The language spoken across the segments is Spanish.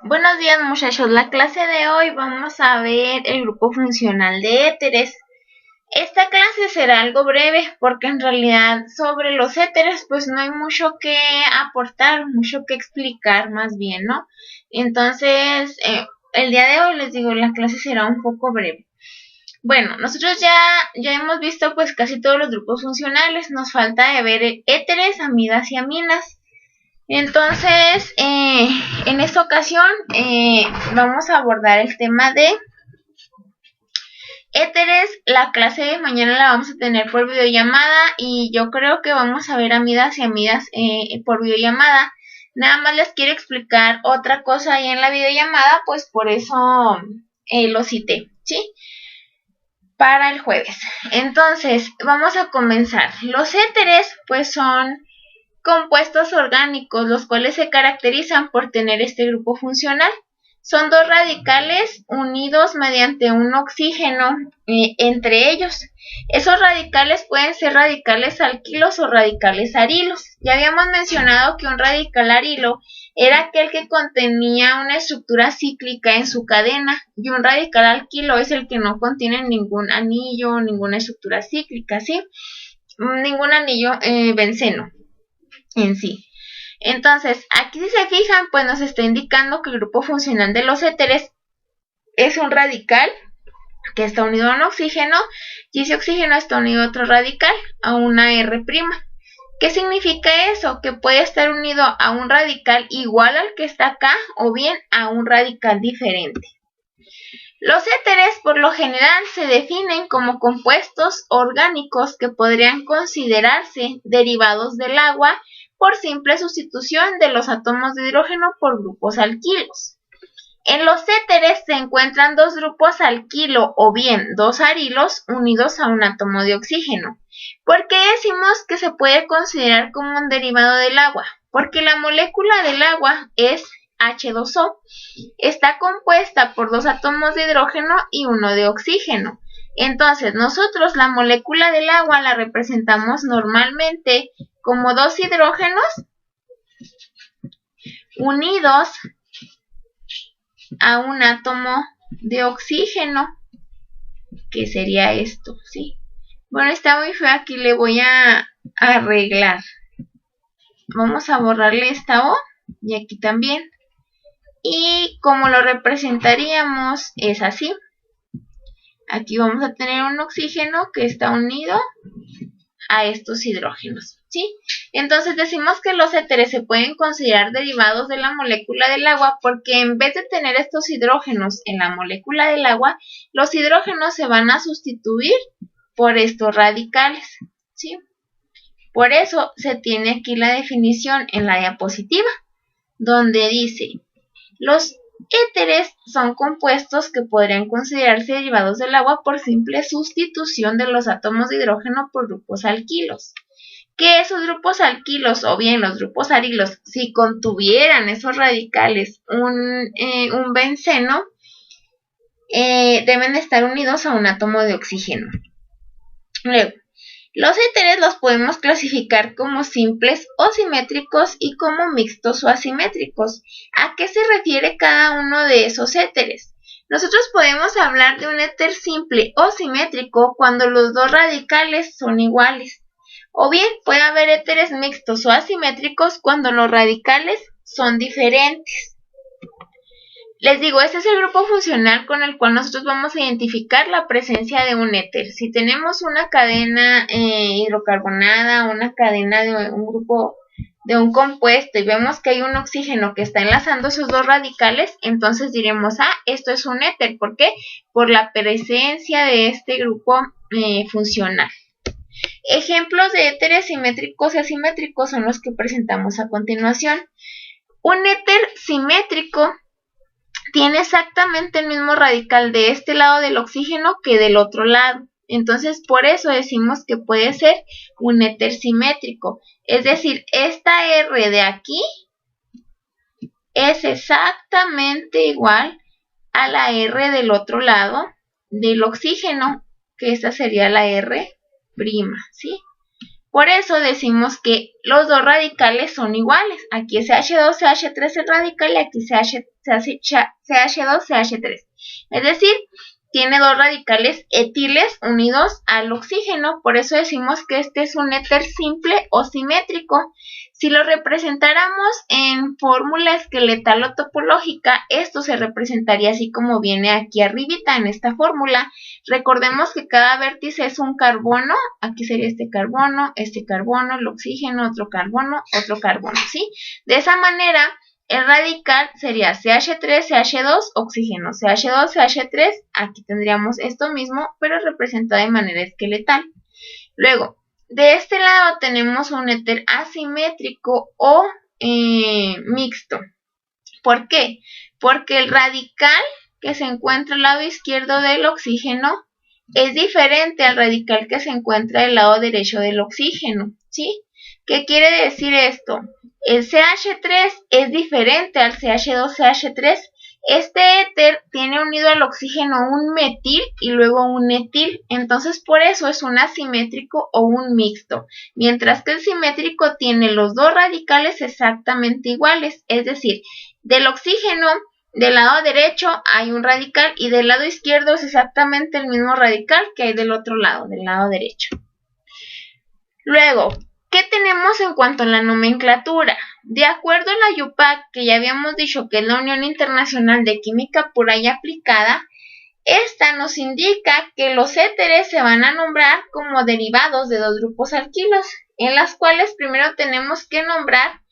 Buenos días muchachos, la clase de hoy vamos a ver el grupo funcional de éteres. Esta clase será algo breve porque en realidad sobre los éteres pues no hay mucho que aportar, mucho que explicar más bien, ¿no? Entonces, el día de hoy les digo, la clase será un poco breve. Bueno, nosotros ya hemos visto pues casi todos los grupos funcionales, nos falta de ver éteres, amidas y aminas. Entonces, en esta ocasión vamos a abordar el tema de éteres. La clase de mañana la vamos a tener por videollamada y yo creo que vamos a ver amidas y amigas por videollamada. Nada más les quiero explicar otra cosa ahí en la videollamada, pues por eso lo cité, ¿sí? Para el jueves. Entonces, vamos a comenzar. Los éteres, pues son compuestos orgánicos, los cuales se caracterizan por tener este grupo funcional. Son dos radicales unidos mediante un oxígeno entre ellos. Esos radicales pueden ser radicales alquilos o radicales arilos. Ya habíamos mencionado que un radical arilo era aquel que contenía una estructura cíclica en su cadena y un radical alquilo es el que no contiene ningún anillo, ninguna estructura cíclica, ¿sí? Ningún anillo benceno en sí. Entonces, aquí si se fijan, pues nos está indicando que el grupo funcional de los éteres es un radical que está unido a un oxígeno y ese oxígeno está unido a otro radical, a una R'. ¿Qué significa eso? Que puede estar unido a un radical igual al que está acá o bien a un radical diferente. Los éteres por lo general se definen como compuestos orgánicos que podrían considerarse derivados del agua por simple sustitución de los átomos de hidrógeno por grupos alquilos. En los éteres se encuentran dos grupos alquilo o bien dos arilos unidos a un átomo de oxígeno. ¿Por qué decimos que se puede considerar como un derivado del agua? Porque la molécula del agua es H2O. Está compuesta por dos átomos de hidrógeno y uno de oxígeno. Entonces, nosotros la molécula del agua la representamos normalmente como dos hidrógenos unidos a un átomo de oxígeno, que sería esto, ¿sí? Bueno, está muy feo, aquí le voy a arreglar. Vamos a borrarle esta O y aquí también. Y como lo representaríamos es así. Aquí vamos a tener un oxígeno que está unido a estos hidrógenos, ¿sí? Entonces decimos que los éteres se pueden considerar derivados de la molécula del agua porque en vez de tener estos hidrógenos en la molécula del agua, los hidrógenos se van a sustituir por estos radicales, ¿sí? Por eso se tiene aquí la definición en la diapositiva, donde dice, los éteres son compuestos que podrían considerarse derivados del agua por simple sustitución de los átomos de hidrógeno por grupos alquilos. Que esos grupos alquilos o bien los grupos arilos, si contuvieran esos radicales un benceno, deben estar unidos a un átomo de oxígeno. Luego, los éteres los podemos clasificar como simples o simétricos y como mixtos o asimétricos. ¿A qué se refiere cada uno de esos éteres? Nosotros podemos hablar de un éter simple o simétrico cuando los dos radicales son iguales. O bien puede haber éteres mixtos o asimétricos cuando los radicales son diferentes. Les digo, este es el grupo funcional con el cual nosotros vamos a identificar la presencia de un éter. Si tenemos una cadena hidrocarbonada, una cadena de un grupo de un compuesto y vemos que hay un oxígeno que está enlazando esos dos radicales, entonces diremos, esto es un éter. ¿Por qué? Por la presencia de este grupo funcional. Ejemplos de éteres simétricos y asimétricos son los que presentamos a continuación. Un éter simétrico tiene exactamente el mismo radical de este lado del oxígeno que del otro lado. Entonces, por eso decimos que puede ser un éter simétrico. Es decir, esta R de aquí es exactamente igual a la R del otro lado del oxígeno, que esta sería la R', ¿sí? Por eso decimos que los dos radicales son iguales. Aquí es CH2, CH3 el radical y aquí CH2, CH3. Es decir, tiene dos radicales etiles unidos al oxígeno. Por eso decimos que este es un éter simple o simétrico. Si lo representáramos en fórmula esqueletal o topológica, esto se representaría así como viene aquí arribita en esta fórmula. Recordemos que cada vértice es un carbono. Aquí sería este carbono, el oxígeno, otro carbono, ¿sí? De esa manera, el radical sería CH3, CH2, oxígeno, CH2, CH3. Aquí tendríamos esto mismo, pero representado de manera esqueletal. Luego, de este lado tenemos un éter asimétrico o mixto. ¿Por qué? Porque el radical que se encuentra al lado izquierdo del oxígeno es diferente al radical que se encuentra del lado derecho del oxígeno, ¿sí? ¿Qué quiere decir esto? El CH3 es diferente al CH2, CH3. Este éter tiene unido al oxígeno un metil y luego un etil, entonces por eso es un asimétrico o un mixto, mientras que el simétrico tiene los dos radicales exactamente iguales, es decir, del oxígeno del lado derecho hay un radical y del lado izquierdo es exactamente el mismo radical que hay del otro lado, del lado derecho. Luego, ¿qué tenemos en cuanto a la nomenclatura? De acuerdo a la UPAC, que ya habíamos dicho que es la Unión Internacional de Química Pura y Aplicada, esta nos indica que los éteres se van a nombrar como derivados de dos grupos alquilos, en las cuales primero tenemos que nombrar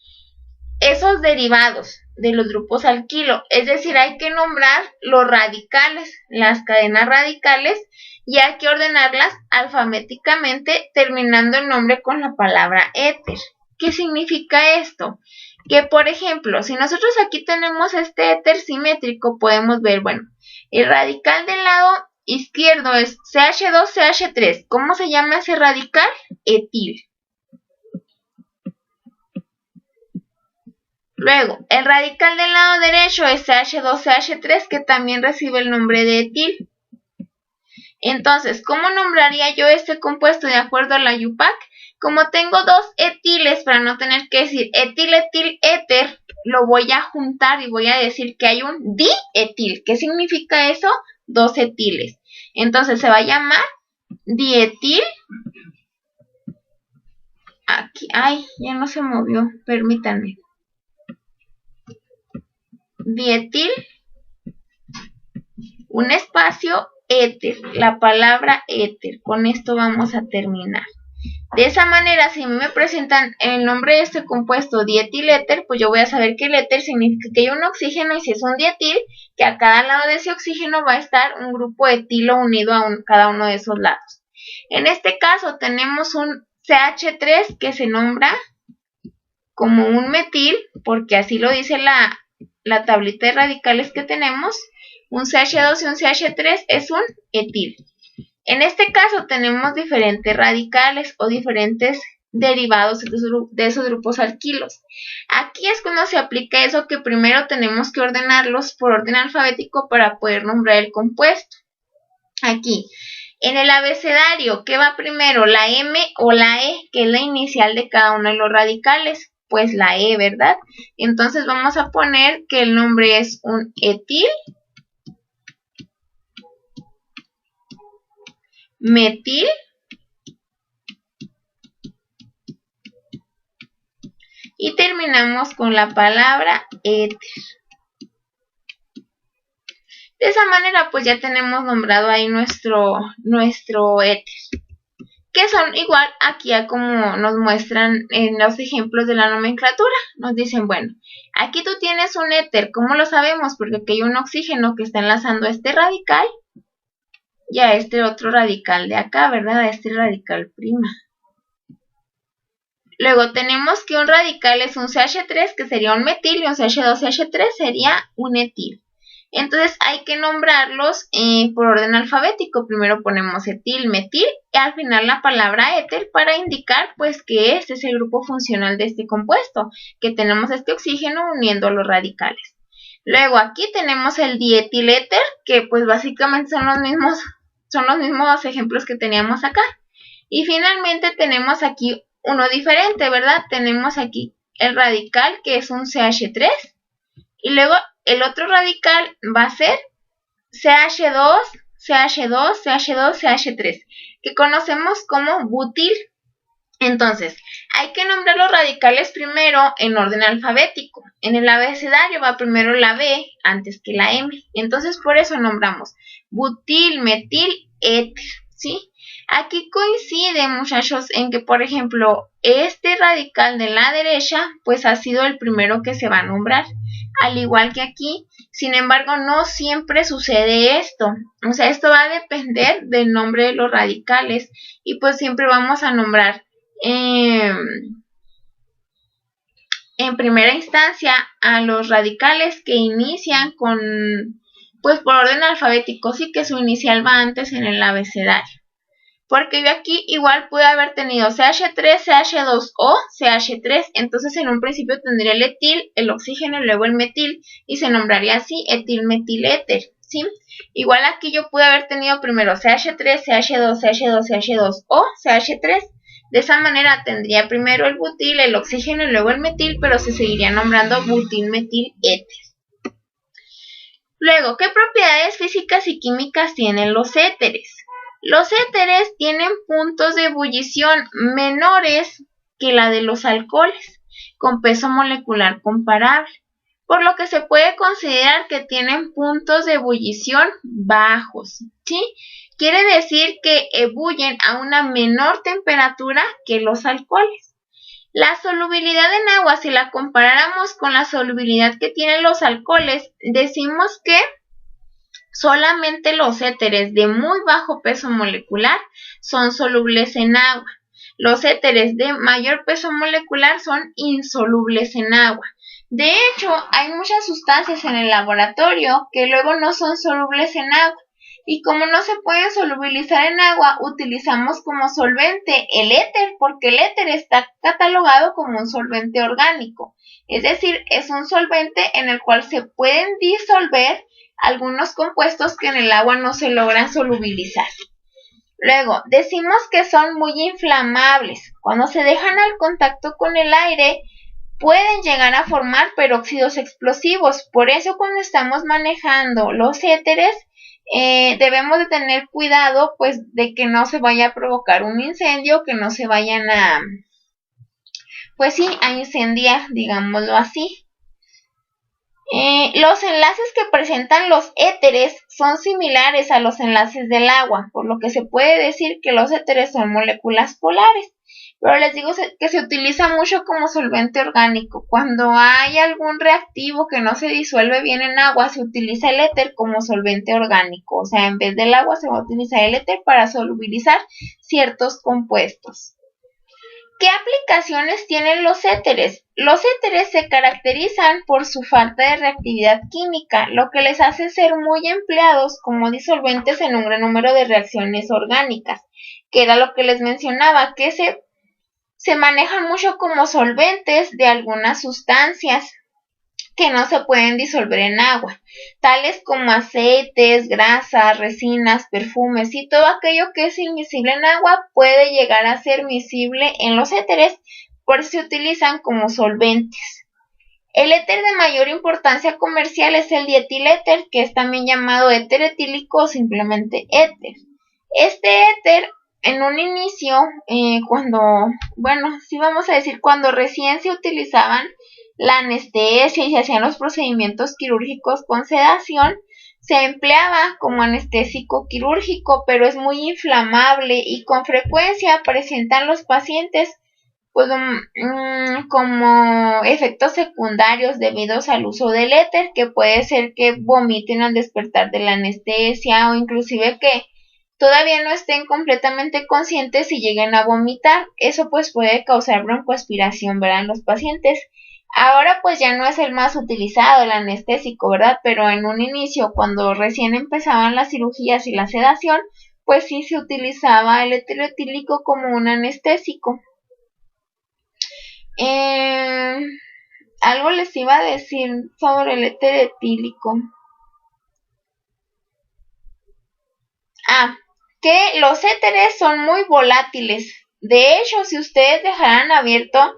esos derivados de los grupos alquilo, es decir, hay que nombrar los radicales, las cadenas radicales, y hay que ordenarlas alfabéticamente terminando el nombre con la palabra éter. ¿Qué significa esto? Que, por ejemplo, si nosotros aquí tenemos este éter simétrico, podemos ver, bueno, el radical del lado izquierdo es CH2, CH3. ¿Cómo se llama ese radical? Etil. Luego, el radical del lado derecho es CH2, CH3, que también recibe el nombre de etil. Entonces, ¿cómo nombraría yo este compuesto de acuerdo a la UPAC? Como tengo dos etiles, para no tener que decir etil, etil, éter, lo voy a juntar y voy a decir que hay un dietil. ¿Qué significa eso? Dos etiles. Entonces, se va a llamar dietil. Aquí, ay, ya no se movió, permítanme. Dietil, un espacio, éter, la palabra éter. Con esto vamos a terminar. De esa manera, si me presentan el nombre de este compuesto dietiléter, pues yo voy a saber que el éter significa que hay un oxígeno, y si es un dietil, que a cada lado de ese oxígeno va a estar un grupo etilo unido a cada uno de esos lados. En este caso tenemos un CH3 que se nombra como un metil, porque así lo dice la tablita de radicales que tenemos. Un CH2 y un CH3 es un etil. En este caso tenemos diferentes radicales o diferentes derivados de esos grupos alquilos. Aquí es cuando se aplica eso, que primero tenemos que ordenarlos por orden alfabético para poder nombrar el compuesto. Aquí, en el abecedario, ¿qué va primero? ¿La M o la E? Que es la inicial de cada uno de los radicales. Pues la E, ¿verdad? Entonces vamos a poner que el nombre es un etil, metil, y terminamos con la palabra éter. De esa manera pues ya tenemos nombrado ahí nuestro éter, que son igual aquí a como nos muestran en los ejemplos de la nomenclatura. Nos dicen, bueno, aquí tú tienes un éter. ¿Cómo lo sabemos? Porque aquí hay un oxígeno que está enlazando a este radical y a este otro radical de acá, ¿verdad? A este radical prima. Luego tenemos que un radical es un CH3, que sería un metil, y un CH2CH3 sería un etil. Entonces hay que nombrarlos por orden alfabético. Primero ponemos etil, metil, y al final la palabra éter para indicar pues que este es el grupo funcional de este compuesto, que tenemos este oxígeno uniendo los radicales. Luego aquí tenemos el dietiléter, que pues básicamente son los mismos ejemplos que teníamos acá. Y finalmente tenemos aquí uno diferente, ¿verdad? Tenemos aquí el radical, que es un CH3, y luego el otro radical va a ser CH2, CH2, CH2, CH3, que conocemos como butil. Entonces, hay que nombrar los radicales primero en orden alfabético. En el abecedario va primero la B antes que la M. Entonces, por eso nombramos butil, metil, éter, ¿sí? Aquí coincide, muchachos, en que, por ejemplo, este radical de la derecha, pues ha sido el primero que se va a nombrar, al igual que aquí. Sin embargo, no siempre sucede esto. O sea, esto va a depender del nombre de los radicales y pues siempre vamos a nombrar en primera instancia a los radicales que inician con, pues por orden alfabético, sí, que su inicial va antes en el abecedario. Porque yo aquí igual pude haber tenido CH3, CH2 o CH3, entonces en un principio tendría el etil, el oxígeno y luego el metil, y se nombraría así etilmetiléter, ¿sí? Igual aquí yo pude haber tenido primero CH3, CH2, CH2, CH2 o CH3. De esa manera tendría primero el butil, el oxígeno y luego el metil, pero se seguiría nombrando butilmetiléter. Luego, ¿qué propiedades físicas y químicas tienen los éteres? Los éteres tienen puntos de ebullición menores que la de los alcoholes, con peso molecular comparable, por lo que se puede considerar que tienen puntos de ebullición bajos, ¿sí? Quiere decir que ebullen a una menor temperatura que los alcoholes. La solubilidad en agua, si la comparáramos con la solubilidad que tienen los alcoholes, decimos que solamente los éteres de muy bajo peso molecular son solubles en agua. Los éteres de mayor peso molecular son insolubles en agua. De hecho, hay muchas sustancias en el laboratorio que luego no son solubles en agua. Y como no se pueden solubilizar en agua, utilizamos como solvente el éter, porque el éter está catalogado como un solvente orgánico. Es decir, es un solvente en el cual se pueden disolver algunos compuestos que en el agua no se logran solubilizar. Luego, decimos que son muy inflamables. Cuando se dejan al contacto con el aire, pueden llegar a formar peróxidos explosivos. Por eso cuando estamos manejando los éteres, debemos de tener cuidado pues de que no se vaya a provocar un incendio, que no se vayan a, pues sí, a incendiar, digámoslo así. Los enlaces que presentan los éteres son similares a los enlaces del agua, por lo que se puede decir que los éteres son moléculas polares. Pero les digo que se utiliza mucho como solvente orgánico. Cuando hay algún reactivo que no se disuelve bien en agua, se utiliza el éter como solvente orgánico. O sea, en vez del agua se va a utilizar el éter para solubilizar ciertos compuestos. ¿Qué aplicaciones tienen los éteres? Los éteres se caracterizan por su falta de reactividad química, lo que les hace ser muy empleados como disolventes en un gran número de reacciones orgánicas, que era lo que les mencionaba, que se manejan mucho como solventes de algunas sustancias que no se pueden disolver en agua, tales como aceites, grasas, resinas, perfumes y todo aquello que es invisible en agua puede llegar a ser visible en los éteres, por eso se utilizan como solventes. El éter de mayor importancia comercial es el dietiléter, que es también llamado éter etílico o simplemente éter. Este éter en un inicio, cuando recién se utilizaban la anestesia y se hacían los procedimientos quirúrgicos con sedación, se empleaba como anestésico quirúrgico, pero es muy inflamable y con frecuencia presentan los pacientes pues, como efectos secundarios debidos al uso del éter, que puede ser que vomiten al despertar de la anestesia o inclusive que todavía no estén completamente conscientes y lleguen a vomitar. Eso pues puede causar broncoaspiración, ¿verdad? En los pacientes. Ahora pues ya no es el más utilizado el anestésico, ¿verdad? Pero en un inicio, cuando recién empezaban las cirugías y la sedación, pues sí se utilizaba el éter etílico como un anestésico. Algo les iba a decir sobre el éter etílico. Que los éteres son muy volátiles, De hecho, si ustedes dejaran abierto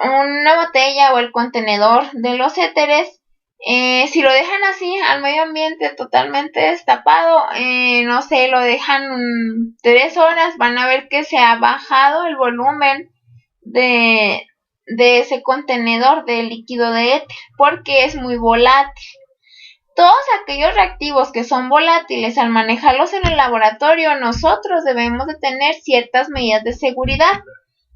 una botella o el contenedor de los éteres, si lo dejan así al medio ambiente totalmente destapado, no sé, lo dejan 3 horas, van a ver que se ha bajado el volumen de, de ese contenedor de líquido de éter, porque es muy volátil. Todos aquellos reactivos que son volátiles, al manejarlos en el laboratorio, nosotros debemos de tener ciertas medidas de seguridad.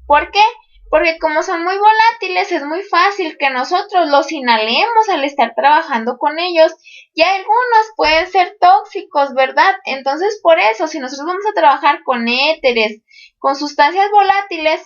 ¿Por qué? Porque como son muy volátiles, es muy fácil que nosotros los inhalemos al estar trabajando con ellos, y algunos pueden ser tóxicos, ¿verdad? Entonces, por eso, si nosotros vamos a trabajar con éteres, con sustancias volátiles,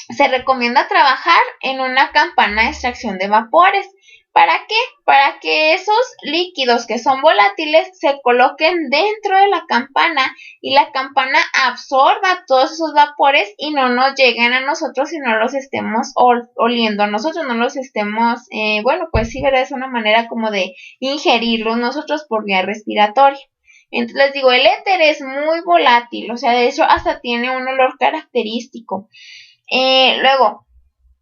se recomienda trabajar en una campana de extracción de vapores. ¿Para qué? Para que esos líquidos que son volátiles se coloquen dentro de la campana y la campana absorba todos esos vapores y no nos lleguen a nosotros y no los estemos oliendo a nosotros, no los estemos, bueno, pues sí, ¿verdad? Es una manera como de ingerirlos nosotros por vía respiratoria. Entonces les digo, el éter es muy volátil, o sea, de hecho hasta tiene un olor característico. Luego,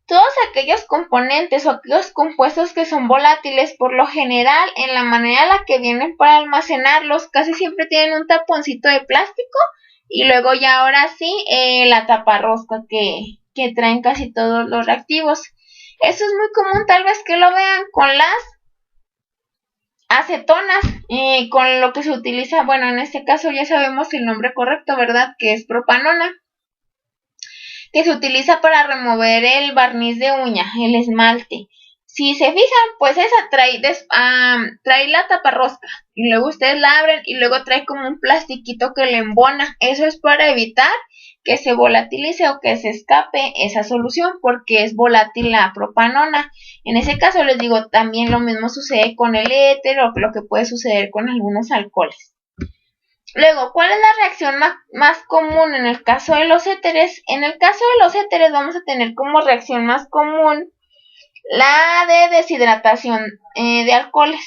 todos aquellos componentes o aquellos compuestos que son volátiles, por lo general, en la manera en la que vienen para almacenarlos, casi siempre tienen un taponcito de plástico y luego ya ahora sí la taparrosca que traen casi todos los reactivos. Eso es muy común tal vez que lo vean con las acetonas, con lo que se utiliza, bueno, en este caso ya sabemos el nombre correcto, ¿verdad? Que es propanona, que se utiliza para remover el barniz de uña, el esmalte. Si se fijan, pues esa trae la taparrosca y luego ustedes la abren y luego trae como un plastiquito que le embona. Eso es para evitar que se volatilice o que se escape esa solución porque es volátil la propanona. En ese caso les digo, también lo mismo sucede con el éter o lo que puede suceder con algunos alcoholes. Luego, ¿cuál es la reacción más común en el caso de los éteres? En el caso de los éteres vamos a tener como reacción más común la de deshidratación de alcoholes.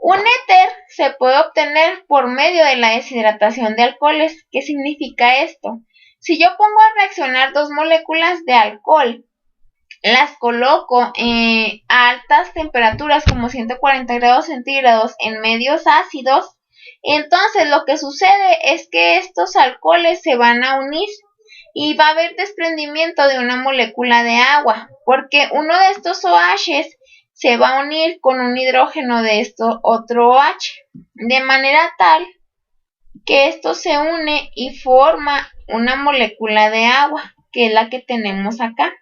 Un éter se puede obtener por medio de la deshidratación de alcoholes. ¿Qué significa esto? Si yo pongo a reaccionar dos moléculas de alcohol, las coloco a altas temperaturas como 140 grados centígrados en medios ácidos, entonces lo que sucede es que estos alcoholes se van a unir y va a haber desprendimiento de una molécula de agua, porque uno de estos OH se va a unir con un hidrógeno de esto otro OH, de manera tal que esto se une y forma una molécula de agua, que es la que tenemos acá.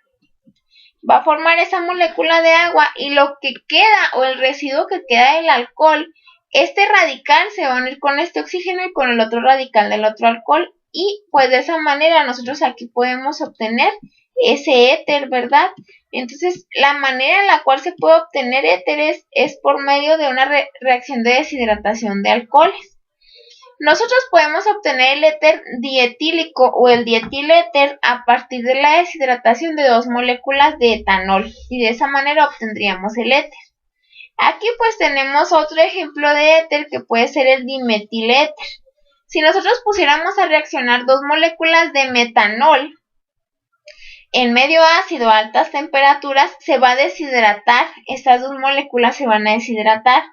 Va a formar esa molécula de agua y lo que queda o el residuo que queda del alcohol, este radical se va a unir con este oxígeno y con el otro radical del otro alcohol, y pues de esa manera nosotros aquí podemos obtener ese éter, ¿verdad? Entonces la manera en la cual se puede obtener éteres es por medio de una reacción de deshidratación de alcoholes. Nosotros podemos obtener el éter dietílico o el dietiléter a partir de la deshidratación de dos moléculas de etanol y de esa manera obtendríamos el éter. Aquí pues tenemos otro ejemplo de éter que puede ser el dimetiléter. Si nosotros pusiéramos a reaccionar dos moléculas de metanol en medio ácido a altas temperaturas, se va a deshidratar, estas dos moléculas se van a deshidratar.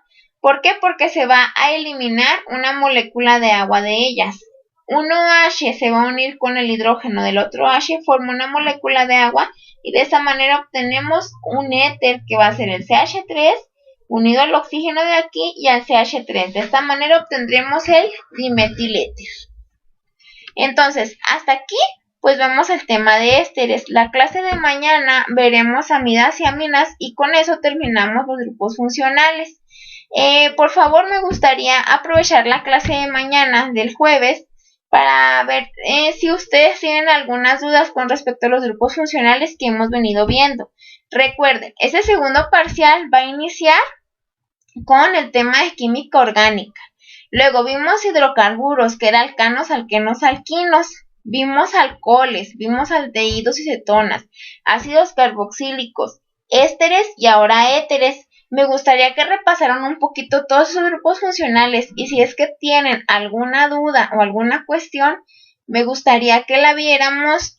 ¿Por qué? Porque se va a eliminar una molécula de agua de ellas. Un OH se va a unir con el hidrógeno del otro OH, forma una molécula de agua y de esa manera obtenemos un éter que va a ser el CH3 unido al oxígeno de aquí y al CH3. De esta manera obtendremos el dimetiléter. Entonces, hasta aquí pues vemos el tema de ésteres. La clase de mañana veremos amidas y aminas y con eso terminamos los grupos funcionales. Por favor, me gustaría aprovechar la clase de mañana del jueves para ver si ustedes tienen algunas dudas con respecto a los grupos funcionales que hemos venido viendo. Recuerden, este segundo parcial va a iniciar con el tema de química orgánica. Luego vimos hidrocarburos, que eran alcanos, alquenos, alquinos. Vimos alcoholes, vimos aldehídos y cetonas, ácidos carboxílicos, ésteres y ahora éteres. Me gustaría que repasaran un poquito todos esos grupos funcionales y si es que tienen alguna duda o alguna cuestión, Me gustaría que la viéramos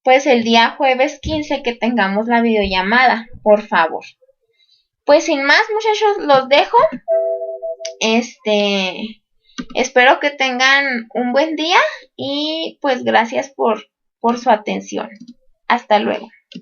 pues el día jueves 15 que tengamos la videollamada, por favor. Pues sin más, muchachos, los dejo. Espero que tengan un buen día y pues gracias por su atención. Hasta luego.